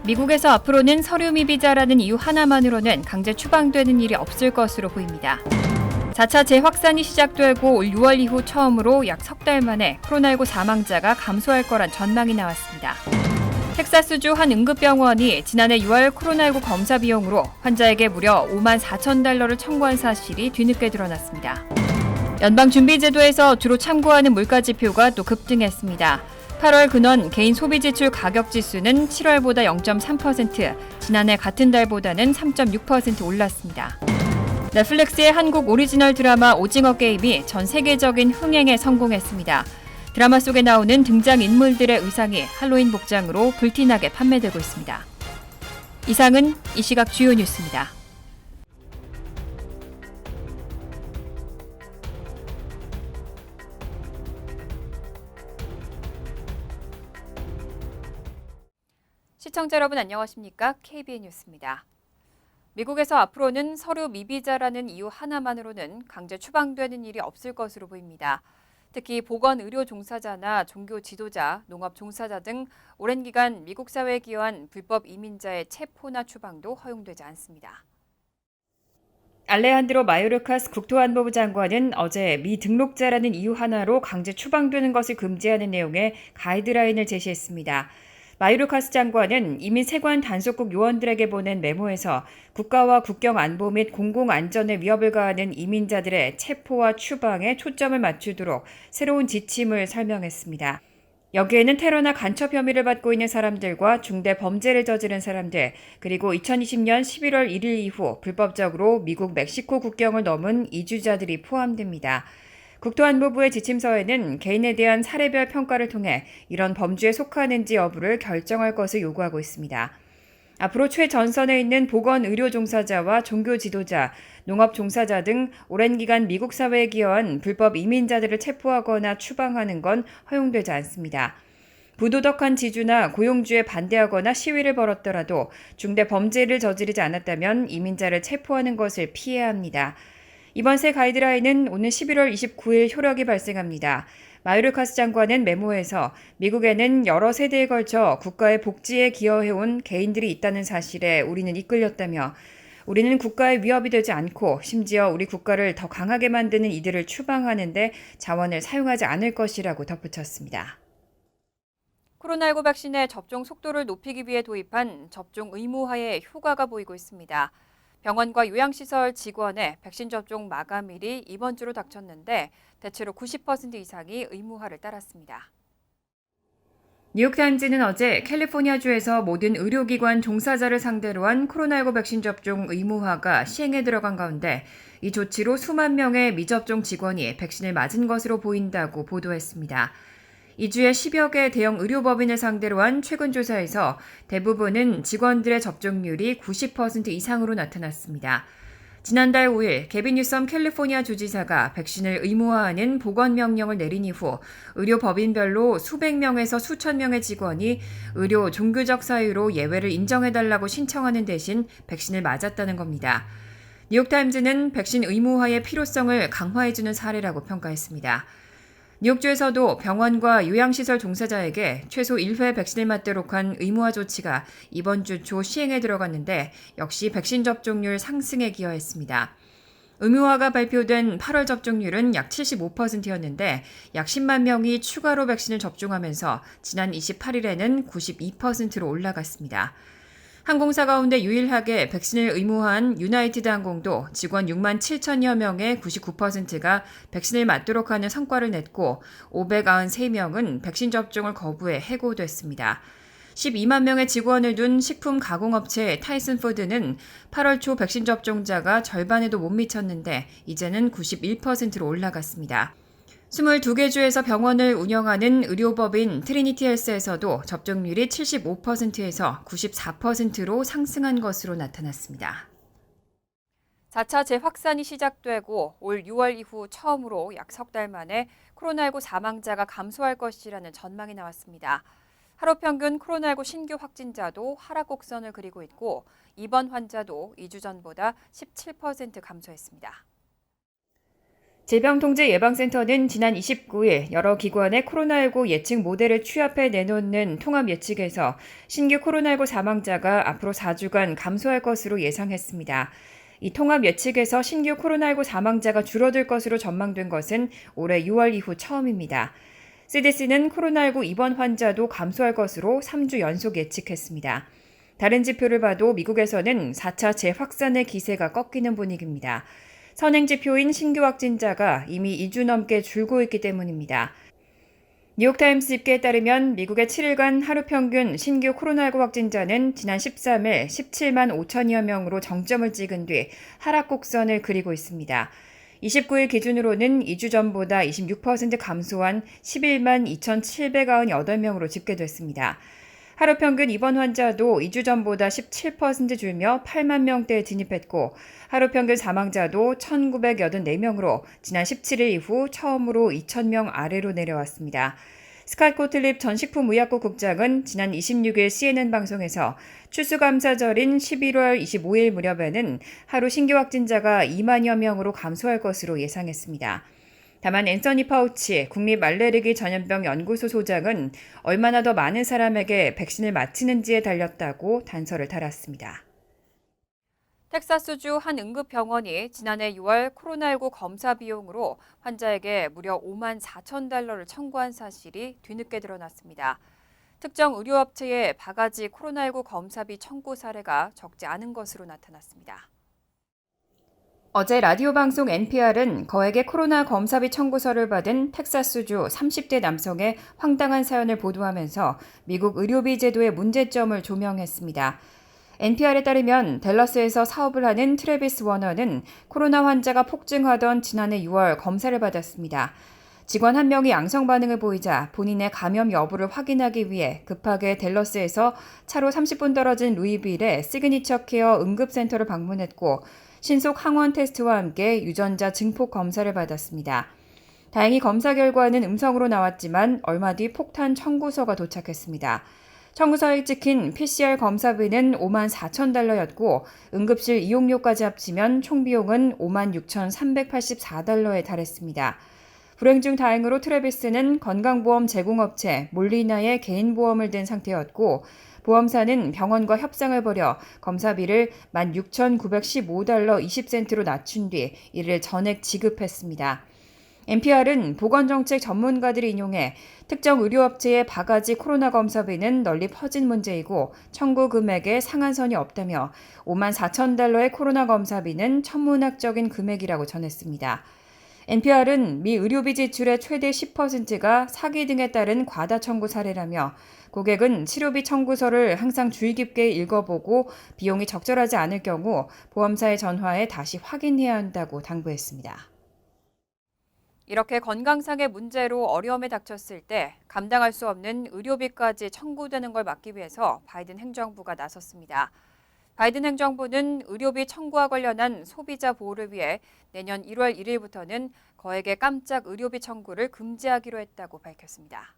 미국에서 앞으로는 서류 미비자라는 이유 하나만으로는 강제 추방되는 일이 없을 것으로 보입니다. 4차 재확산이 시작되고 올 6월 이후 처음으로 약 석 달 만에 코로나19 사망자가 감소할 거란 전망이 나왔습니다. 텍사스주 한 응급병원이 지난해 6월 코로나19 검사 비용으로 환자에게 무려 5만 4천 달러를 청구한 사실이 뒤늦게 드러났습니다. 연방준비제도에서 주로 참고하는 물가지표가 또 급등했습니다. 8월 근원 개인 소비지출 가격지수는 7월보다 0.3%, 지난해 같은 달보다는 3.6% 올랐습니다. 넷플릭스의 한국 오리지널 드라마 오징어 게임이 전 세계적인 흥행에 성공했습니다. 드라마 속에 나오는 등장인물들의 의상이 할로윈 복장으로 불티나게 판매되고 있습니다. 이상은 이 시각 주요 뉴스입니다. 시청자 여러분 안녕하십니까? KBN 뉴스입니다. 미국에서 앞으로는 서류 미비자라는 이유 하나만으로는 강제 추방되는 일이 없을 것으로 보입니다. 특히 보건 의료 종사자나 종교 지도자, 농업 종사자 등 오랜 기간 미국 사회에 기여한 불법 이민자의 체포나 추방도 허용되지 않습니다. 알레한드로 마요르카스 국토안보부 장관은 어제 미등록자라는 이유 하나로 강제 추방되는 것을 금지하는 내용의 가이드라인을 제시했습니다. 마요르카스 장관은 이민 세관 단속국 요원들에게 보낸 메모에서 국가와 국경 안보 및 공공안전에 위협을 가하는 이민자들의 체포와 추방에 초점을 맞추도록 새로운 지침을 설명했습니다. 여기에는 테러나 간첩 혐의를 받고 있는 사람들과 중대 범죄를 저지른 사람들, 그리고 2020년 11월 1일 이후 불법적으로 미국 멕시코 국경을 넘은 이주자들이 포함됩니다. 국토안보부의 지침서에는 개인에 대한 사례별 평가를 통해 이런 범주에 속하는지 여부를 결정할 것을 요구하고 있습니다. 앞으로 최전선에 있는 보건 의료 종사자와 종교 지도자, 농업 종사자 등 오랜 기간 미국 사회에 기여한 불법 이민자들을 체포하거나 추방하는 건 허용되지 않습니다. 부도덕한 지주나 고용주에 반대하거나 시위를 벌였더라도 중대 범죄를 저지르지 않았다면 이민자를 체포하는 것을 피해야 합니다. 이번 새 가이드라인은 오는 11월 29일 효력이 발생합니다. 마요르카스 장관은 메모에서 미국에는 여러 세대에 걸쳐 국가의 복지에 기여해온 개인들이 있다는 사실에 우리는 이끌렸다며 우리는 국가의 위협이 되지 않고 심지어 우리 국가를 더 강하게 만드는 이들을 추방하는 데 자원을 사용하지 않을 것이라고 덧붙였습니다. 코로나19 백신의 접종 속도를 높이기 위해 도입한 접종 의무화의 효과가 보이고 있습니다. 병원과 요양시설 직원의 백신 접종 마감일이 이번 주로 닥쳤는데 대체로 90% 이상이 의무화를 따랐습니다. 뉴욕타임즈는 어제 캘리포니아주에서 모든 의료기관 종사자를 상대로 한 코로나19 백신 접종 의무화가 시행에 들어간 가운데 이 조치로 수만 명의 미접종 직원이 백신을 맞은 것으로 보인다고 보도했습니다. 이 주에 10여 개 대형 의료법인을 상대로 한 최근 조사에서 대부분은 직원들의 접종률이 90% 이상으로 나타났습니다. 지난달 5일 개빈 뉴섬 캘리포니아 주지사가 백신을 의무화하는 보건명령을 내린 이후 의료법인별로 수백 명에서 수천 명의 직원이 의료 종교적 사유로 예외를 인정해달라고 신청하는 대신 백신을 맞았다는 겁니다. 뉴욕타임즈는 백신 의무화의 필요성을 강화해주는 사례라고 평가했습니다. 뉴욕주에서도 병원과 요양시설 종사자에게 최소 1회 백신을 맞도록 한 의무화 조치가 이번 주 초 시행에 들어갔는데 역시 백신 접종률 상승에 기여했습니다. 의무화가 발표된 8월 접종률은 약 75%였는데 약 10만 명이 추가로 백신을 접종하면서 지난 28일에는 92%로 올라갔습니다. 항공사 가운데 유일하게 백신을 의무화한 유나이티드 항공도 직원 6만 7천여 명의 99%가 백신을 맞도록 하는 성과를 냈고 593명은 백신 접종을 거부해 해고됐습니다. 12만 명의 직원을 둔 식품 가공업체 타이슨푸드는 8월 초 백신 접종자가 절반에도 못 미쳤는데 이제는 91%로 올라갔습니다. 22개 주에서 병원을 운영하는 의료법인 트리니티 헬스에서도 접종률이 75%에서 94%로 상승한 것으로 나타났습니다. 4차 재확산이 시작되고 올 6월 이후 처음으로 약 석 달 만에 코로나19 사망자가 감소할 것이라는 전망이 나왔습니다. 하루 평균 코로나19 신규 확진자도 하락 곡선을 그리고 있고 입원 환자도 2주 전보다 17% 감소했습니다. 질병통제예방센터는 지난 29일 여러 기관의 코로나19 예측 모델을 취합해 내놓는 통합 예측에서 신규 코로나19 사망자가 앞으로 4주간 감소할 것으로 예상했습니다. 이 통합 예측에서 신규 코로나19 사망자가 줄어들 것으로 전망된 것은 올해 6월 이후 처음입니다. CDC는 코로나19 입원 환자도 감소할 것으로 3주 연속 예측했습니다. 다른 지표를 봐도 미국에서는 4차 재확산의 기세가 꺾이는 분위기입니다. 선행 지표인 신규 확진자가 이미 2주 넘게 줄고 있기 때문입니다. 뉴욕타임스 집계에 따르면 미국의 7일간 하루 평균 신규 코로나19 확진자는 지난 13일 17만 5천여 명으로 정점을 찍은 뒤 하락 곡선을 그리고 있습니다. 29일 기준으로는 2주 전보다 26% 감소한 11만 2,798명으로 집계됐습니다. 하루 평균 입원 환자도 2주 전보다 17% 줄며 8만 명대에 진입했고 하루 평균 사망자도 1,984명으로 지난 17일 이후 처음으로 2,000명 아래로 내려왔습니다. 스캇 고틀립 전 식품의약국 국장은 지난 26일 CNN 방송에서 추수감사절인 11월 25일 무렵에는 하루 신규 확진자가 2만여 명으로 감소할 것으로 예상했습니다. 다만 앤서니 파우치 국립알레르기 전염병 연구소 소장은 얼마나 더 많은 사람에게 백신을 맞히는지에 달렸다고 단서를 달았습니다. 텍사스주 한 응급병원이 지난해 6월 코로나19 검사 비용으로 환자에게 무려 5만 4천 달러를 청구한 사실이 뒤늦게 드러났습니다. 특정 의료업체의 바가지 코로나19 검사비 청구 사례가 적지 않은 것으로 나타났습니다. 어제 라디오 방송 NPR은 거액의 코로나 검사비 청구서를 받은 텍사스주 30대 남성의 황당한 사연을 보도하면서 미국 의료비 제도의 문제점을 조명했습니다. NPR에 따르면 댈러스에서 사업을 하는 트래비스 워너는 코로나 환자가 폭증하던 지난해 6월 검사를 받았습니다. 직원 한 명이 양성 반응을 보이자 본인의 감염 여부를 확인하기 위해 급하게 댈러스에서 차로 30분 떨어진 루이빌의 시그니처 케어 응급센터를 방문했고 신속 항원 테스트와 함께 유전자 증폭 검사를 받았습니다. 다행히 검사 결과는 음성으로 나왔지만 얼마 뒤 폭탄 청구서가 도착했습니다. 청구서에 찍힌 PCR 검사비는 5만 4천 달러였고 응급실 이용료까지 합치면 총 비용은 5만 6,384달러에 달했습니다. 불행 중 다행으로 트래비스는 건강보험 제공업체 몰리나의 개인보험을 든 상태였고 보험사는 병원과 협상을 벌여 검사비를 16,915달러 20센트로 낮춘 뒤 이를 전액 지급했습니다. NPR은 보건정책 전문가들을 인용해 특정 의료업체의 바가지 코로나 검사비는 널리 퍼진 문제이고 청구 금액에 상한선이 없다며 5만 4천 달러의 코로나 검사비는 천문학적인 금액이라고 전했습니다. NPR은 미 의료비 지출의 최대 10%가 사기 등에 따른 과다 청구 사례라며 고객은 치료비 청구서를 항상 주의 깊게 읽어보고 비용이 적절하지 않을 경우 보험사에 전화해 다시 확인해야 한다고 당부했습니다. 이렇게 건강상의 문제로 어려움에 닥쳤을 때 감당할 수 없는 의료비까지 청구되는 걸 막기 위해서 바이든 행정부가 나섰습니다. 바이든 행정부는 의료비 청구와 관련한 소비자 보호를 위해 내년 1월 1일부터는 거액의 깜짝 의료비 청구를 금지하기로 했다고 밝혔습니다.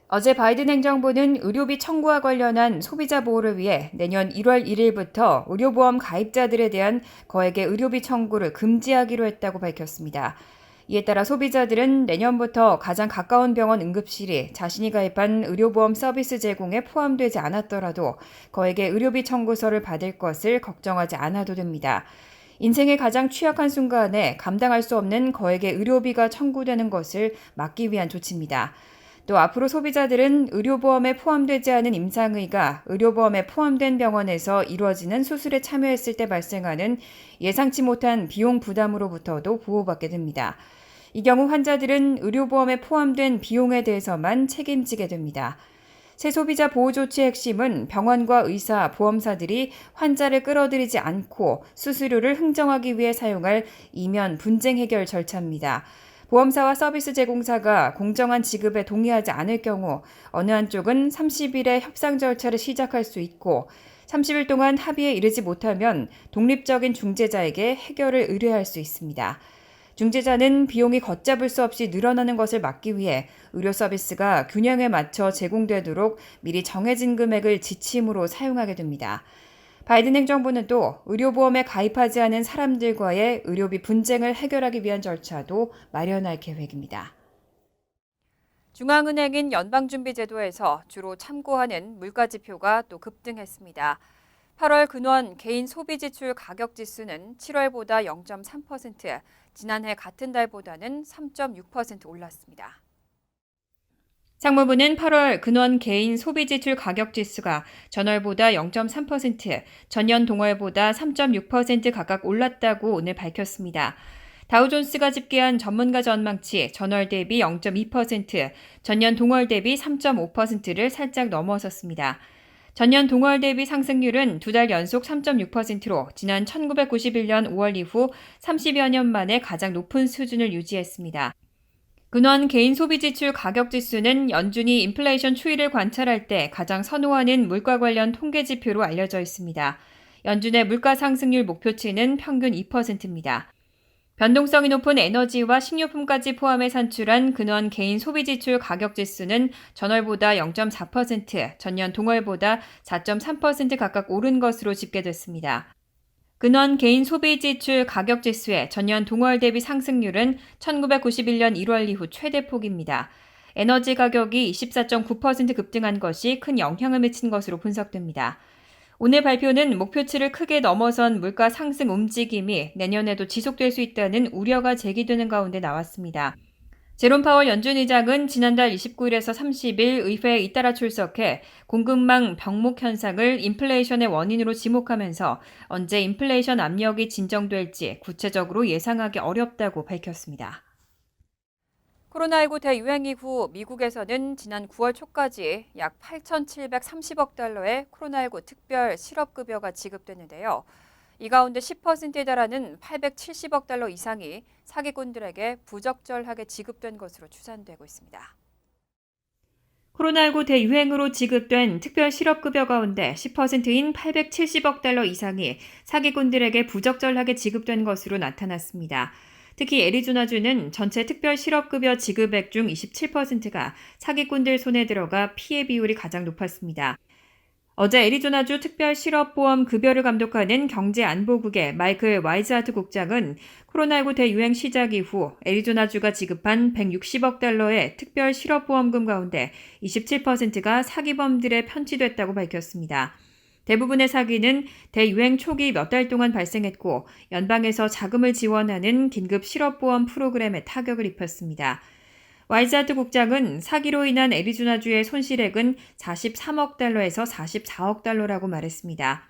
어제 바이든 행정부는 의료비 청구와 관련한 소비자 보호를 위해 내년 1월 1일부터 의료보험 가입자들에 대한 거액의 의료비 청구를 금지하기로 했다고 밝혔습니다. 이에 따라 소비자들은 내년부터 가장 가까운 병원 응급실이 자신이 가입한 의료보험 서비스 제공에 포함되지 않았더라도 거액의 의료비 청구서를 받을 것을 걱정하지 않아도 됩니다. 인생의 가장 취약한 순간에 감당할 수 없는 거액의 의료비가 청구되는 것을 막기 위한 조치입니다. 또 앞으로 소비자들은 의료보험에 포함되지 않은 임상의가 의료보험에 포함된 병원에서 이루어지는 수술에 참여했을 때 발생하는 예상치 못한 비용 부담으로부터도 보호받게 됩니다. 이 경우 환자들은 의료보험에 포함된 비용에 대해서만 책임지게 됩니다. 새 소비자 보호 조치의 핵심은 병원과 의사, 보험사들이 환자를 끌어들이지 않고 수수료를 흥정하기 위해 사용할 이면 분쟁 해결 절차입니다. 보험사와 서비스 제공사가 공정한 지급에 동의하지 않을 경우 어느 한쪽은 30일의 협상 절차를 시작할 수 있고 30일 동안 합의에 이르지 못하면 독립적인 중재자에게 해결을 의뢰할 수 있습니다. 중재자는 비용이 걷잡을 수 없이 늘어나는 것을 막기 위해 의료 서비스가 균형에 맞춰 제공되도록 미리 정해진 금액을 지침으로 사용하게 됩니다. 바이든 행정부는 또 의료보험에 가입하지 않은 사람들과의 의료비 분쟁을 해결하기 위한 절차도 마련할 계획입니다. 중앙은행인 연방준비제도에서 주로 참고하는 물가지표가 또 급등했습니다. 8월 근원 개인 소비지출 가격지수는 7월보다 0.3%, 지난해 같은 달보다는 3.6% 올랐습니다. 상무부는 8월 근원 개인 소비지출 가격지수가 전월보다 0.3%, 전년 동월보다 3.6% 각각 올랐다고 오늘 밝혔습니다. 다우존스가 집계한 전문가 전망치 전월 대비 0.2%, 전년 동월 대비 3.5%를 살짝 넘어섰습니다. 전년 동월 대비 상승률은 두 달 연속 3.6%로 지난 1991년 5월 이후 30여 년 만에 가장 높은 수준을 유지했습니다. 근원 개인 소비지출 가격지수는 연준이 인플레이션 추이를 관찰할 때 가장 선호하는 물가 관련 통계 지표로 알려져 있습니다. 연준의 물가 상승률 목표치는 평균 2%입니다. 변동성이 높은 에너지와 식료품까지 포함해 산출한 근원 개인 소비지출 가격지수는 전월보다 0.4%, 전년 동월보다 4.3% 각각 오른 것으로 집계됐습니다. 근원 개인 소비지출 가격지수의 전년 동월 대비 상승률은 1991년 1월 이후 최대폭입니다. 에너지 가격이 24.9% 급등한 것이 큰 영향을 미친 것으로 분석됩니다. 오늘 발표는 목표치를 크게 넘어선 물가 상승 움직임이 내년에도 지속될 수 있다는 우려가 제기되는 가운데 나왔습니다. 제롬 파월 연준 의장은 지난달 29일에서 30일 의회에 잇따라 출석해 공급망 병목 현상을 인플레이션의 원인으로 지목하면서 언제 인플레이션 압력이 진정될지 구체적으로 예상하기 어렵다고 밝혔습니다. 코로나19 대유행 이후 미국에서는 지난 9월 초까지 약 8,730억 달러의 코로나19 특별 실업급여가 지급됐는데요. 이 가운데 10%에 달하는 870억 달러 이상이 사기꾼들에게 부적절하게 지급된 것으로 추산되고 있습니다. 코로나19 대유행으로 지급된 특별 실업급여 가운데 10%인 870억 달러 이상이 사기꾼들에게 부적절하게 지급된 것으로 나타났습니다. 특히 애리조나주는 전체 특별 실업급여 지급액 중 27%가 사기꾼들 손에 들어가 피해 비율이 가장 높았습니다. 어제 애리조나주 특별실업보험 급여를 감독하는 경제안보국의 마이클 와이즈하트 국장은 코로나19 대유행 시작 이후 애리조나주가 지급한 160억 달러의 특별실업보험금 가운데 27%가 사기범들에 편취됐다고 밝혔습니다. 대부분의 사기는 대유행 초기 몇 달 동안 발생했고 연방에서 자금을 지원하는 긴급 실업보험 프로그램에 타격을 입혔습니다. 와이즈하트 국장은 사기로 인한 애리조나주의 손실액은 43억 달러에서 44억 달러라고 말했습니다.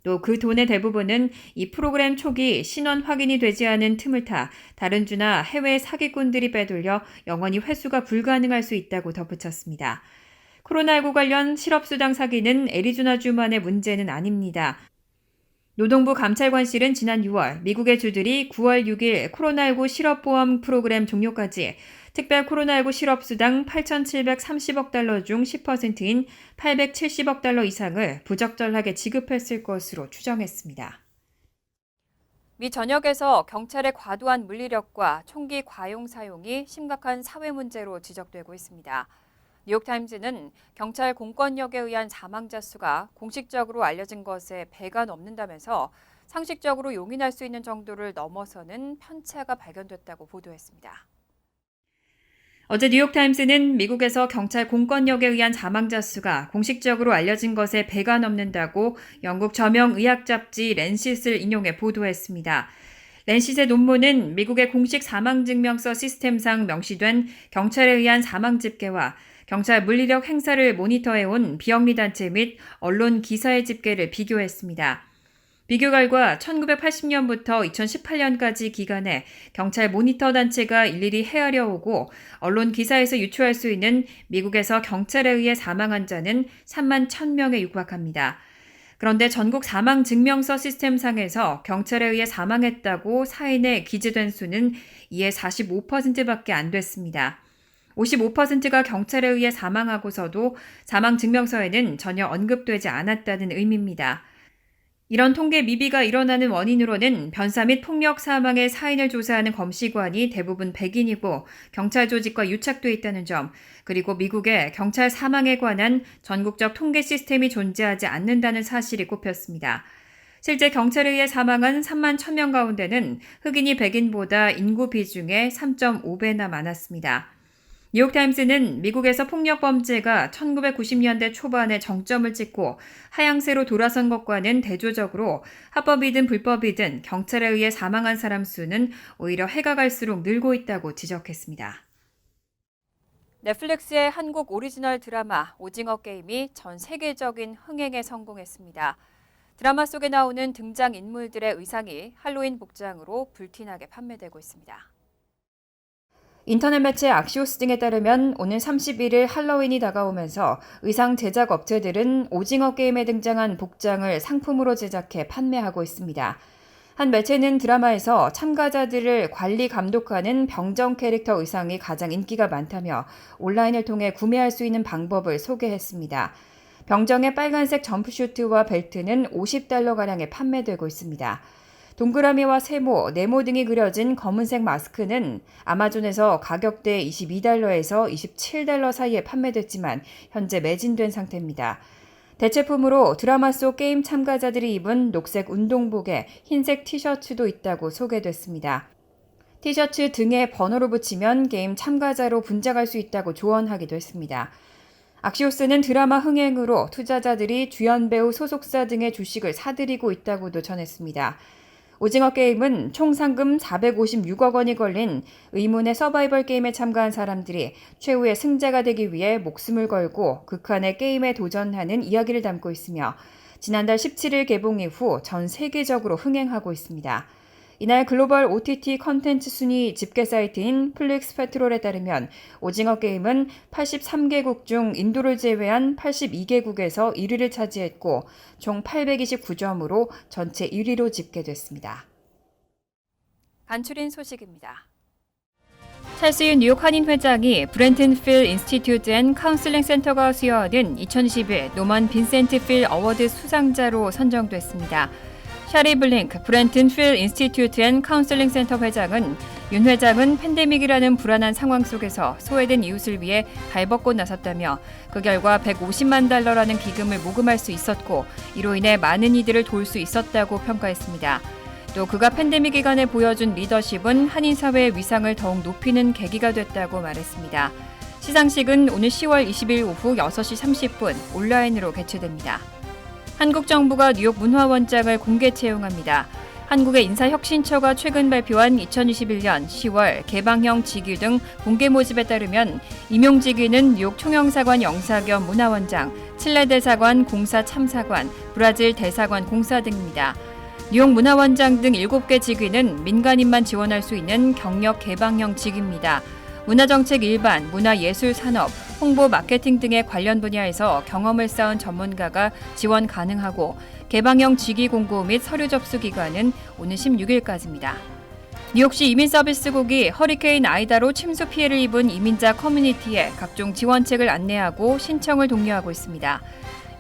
또 그 돈의 대부분은 이 프로그램 초기 신원 확인이 되지 않은 틈을 타 다른 주나 해외 사기꾼들이 빼돌려 영원히 회수가 불가능할 수 있다고 덧붙였습니다. 코로나19 관련 실업수당 사기는 애리조나주만의 문제는 아닙니다. 노동부 감찰관실은 지난 6월 미국의 주들이 9월 6일 코로나19 실업보험 프로그램 종료까지 특별 코로나19 실업수당 8,730억 달러 중 10%인 870억 달러 이상을 부적절하게 지급했을 것으로 추정했습니다. 미 전역에서 경찰의 과도한 물리력과 총기 과용 사용이 심각한 사회 문제로 지적되고 있습니다. 뉴욕타임즈는 경찰 공권력에 의한 사망자 수가 공식적으로 알려진 것에 배가 넘는다면서 상식적으로 용인할 수 있는 정도를 넘어서는 편차가 발견됐다고 보도했습니다. 어제 뉴욕타임스는 미국에서 경찰 공권력에 의한 사망자 수가 공식적으로 알려진 것에 배가 넘는다고 영국 저명 의학 잡지 랜싯을 인용해 보도했습니다. 랜싯의 논문은 미국의 공식 사망증명서 시스템상 명시된 경찰에 의한 사망 집계와 경찰 물리력 행사를 모니터해온 비영리단체 및 언론 기사의 집계를 비교했습니다. 비교 결과 1980년부터 2018년까지 기간에 경찰 모니터 단체가 일일이 헤아려 오고 언론 기사에서 유추할 수 있는 미국에서 경찰에 의해 사망한 자는 3만 1,000명에 육박합니다. 그런데 전국 사망 증명서 시스템상에서 경찰에 의해 사망했다고 사인에 기재된 수는 이에 45%밖에 안 됐습니다. 55%가 경찰에 의해 사망하고서도 사망 증명서에는 전혀 언급되지 않았다는 의미입니다. 이런 통계 미비가 일어나는 원인으로는 변사 및 폭력 사망의 사인을 조사하는 검시관이 대부분 백인이고 경찰 조직과 유착돼 있다는 점, 그리고 미국에 경찰 사망에 관한 전국적 통계 시스템이 존재하지 않는다는 사실이 꼽혔습니다. 실제 경찰에 의해 사망한 3만 1,000명 가운데는 흑인이 백인보다 인구 비중의 3.5배나 많았습니다. 뉴욕타임스는 미국에서 폭력 범죄가 1990년대 초반에 정점을 찍고 하향세로 돌아선 것과는 대조적으로 합법이든 불법이든 경찰에 의해 사망한 사람 수는 오히려 해가 갈수록 늘고 있다고 지적했습니다. 넷플릭스의 한국 오리지널 드라마 오징어 게임이 전 세계적인 흥행에 성공했습니다. 드라마 속에 나오는 등장인물들의 의상이 할로윈 복장으로 불티나게 판매되고 있습니다. 인터넷 매체 악시오스 등에 따르면 오는 31일 할로윈이 다가오면서 의상 제작 업체들은 오징어 게임에 등장한 복장을 상품으로 제작해 판매하고 있습니다. 한 매체는 드라마에서 참가자들을 관리 감독하는 병정 캐릭터 의상이 가장 인기가 많다며 온라인을 통해 구매할 수 있는 방법을 소개했습니다. 병정의 빨간색 점프슈트와 벨트는 $50가량에 판매되고 있습니다. 동그라미와 세모, 네모 등이 그려진 검은색 마스크는 아마존에서 가격대 $22에서 $27 사이에 판매됐지만 현재 매진된 상태입니다. 대체품으로 드라마 속 게임 참가자들이 입은 녹색 운동복에 흰색 티셔츠도 있다고 소개됐습니다. 티셔츠 등에 번호를 붙이면 게임 참가자로 분장할 수 있다고 조언하기도 했습니다. 악시오스는 드라마 흥행으로 투자자들이 주연 배우 소속사 등의 주식을 사들이고 있다고도 전했습니다. 오징어 게임은 총 상금 456억 원이 걸린 의문의 서바이벌 게임에 참가한 사람들이 최후의 승자가 되기 위해 목숨을 걸고 극한의 게임에 도전하는 이야기를 담고 있으며 지난달 17일 개봉 이후 전 세계적으로 흥행하고 있습니다. 이날 글로벌 OTT 컨텐츠 순위 집계 사이트인 플릭스 페트롤에 따르면 오징어 게임은 83개국 중 인도를 제외한 82개국에서 1위를 차지했고 총 829점으로 전체 1위로 집계됐습니다. 간추린 소식입니다. 찰스윤 뉴욕 한인 회장이 브렌튼 필 인스티튜트 앤 카운슬링 센터가 수여하는 2021 노먼 빈센트 필 어워드 수상자로 선정됐습니다. 샤리 블링크 브렌튼 필 인스티튜트 앤 카운슬링 센터 회장은 윤 회장은 팬데믹이라는 불안한 상황 속에서 소외된 이웃을 위해 발벗고 나섰다며 그 결과 $150만 기금을 모금할 수 있었고 이로 인해 많은 이들을 도울 수 있었다고 평가했습니다. 또 그가 팬데믹 기간에 보여준 리더십은 한인 사회의 위상을 더욱 높이는 계기가 됐다고 말했습니다. 시상식은 오늘 10월 20일 오후 6시 30분 온라인으로 개최됩니다. 한국 정부가 뉴욕 문화원장을 공개 채용합니다. 한국의 인사혁신처가 최근 발표한 2021년 10월 개방형 직위 등 공개 모집에 따르면 임용 직위는 뉴욕 총영사관 영사 겸 문화원장, 칠레 대사관 공사 참사관, 브라질 대사관 공사 등입니다. 뉴욕 문화원장 등 7개 직위는 민간인만 지원할 수 있는 경력 개방형 직위입니다. 문화정책 일반, 문화예술 산업, 홍보 마케팅 등의 관련 분야에서 경험을 쌓은 전문가가 지원 가능하고 개방형 직위 공고 및 서류 접수 기간은 오는 16일까지입니다. 뉴욕시 이민서비스국이 허리케인 아이다로 침수 피해를 입은 이민자 커뮤니티에 각종 지원책을 안내하고 신청을 독려하고 있습니다.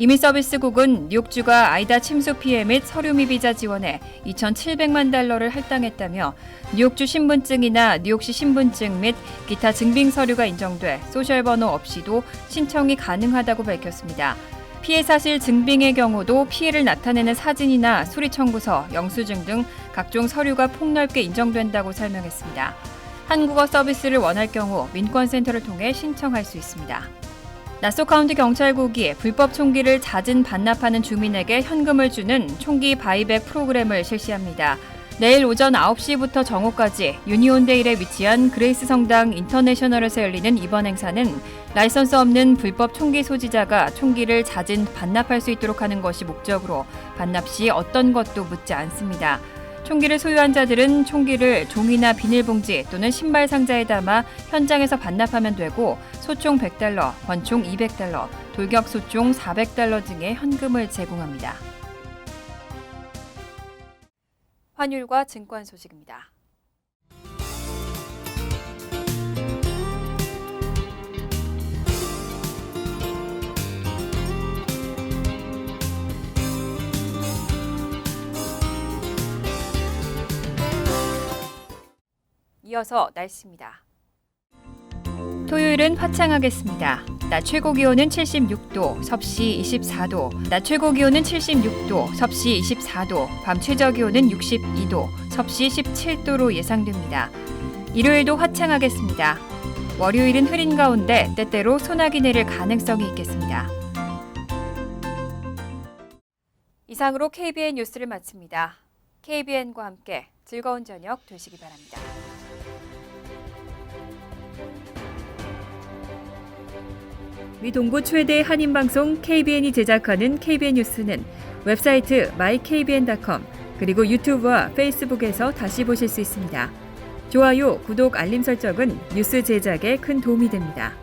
이민서비스국은 뉴욕주가 아이다 침수 피해 및 서류 미비자 지원에 $2,700만 할당했다며 뉴욕주 신분증이나 뉴욕시 신분증 및 기타 증빙 서류가 인정돼 소셜번호 없이도 신청이 가능하다고 밝혔습니다. 피해 사실 증빙의 경우도 피해를 나타내는 사진이나 수리 청구서, 영수증 등 각종 서류가 폭넓게 인정된다고 설명했습니다. 한국어 서비스를 원할 경우 민권센터를 통해 신청할 수 있습니다. 나소 카운티 경찰국이 불법 총기를 잦은 반납하는 주민에게 현금을 주는 총기 바이백 프로그램을 실시합니다. 내일 오전 9시부터 정오까지 유니온데일에 위치한 그레이스 성당 인터내셔널에서 열리는 이번 행사는 라이선스 없는 불법 총기 소지자가 총기를 잦은 반납할 수 있도록 하는 것이 목적으로 반납 시 어떤 것도 묻지 않습니다. 총기를 소유한 자들은 총기를 종이나 비닐봉지 또는 신발 상자에 담아 현장에서 반납하면 되고 소총 $100, 권총 $200, 돌격 소총 $400 등의 현금을 제공합니다. 환율과 증권 소식입니다. 이어서 날씨입니다. 토요일은 화창하겠습니다. 낮 최고 기온은 76도, 섭씨 24도, 낮 최고 기온은 76도, 섭씨 24도, 밤 최저 기온은 62도, 섭씨 17도로 예상됩니다. 일요일도 화창하겠습니다. 월요일은 흐린 가운데 때때로 소나기 내릴 가능성이 있겠습니다. 이상으로 KBN 뉴스를 마칩니다. KBN과 함께 즐거운 저녁 되시기 바랍니다. 미 동부 최대 한인방송 KBN이 제작하는 KBN 뉴스는 웹사이트 mykbn.com 그리고 유튜브와 페이스북에서 다시 보실 수 있습니다. 좋아요, 구독, 알림 설정은 뉴스 제작에 큰 도움이 됩니다.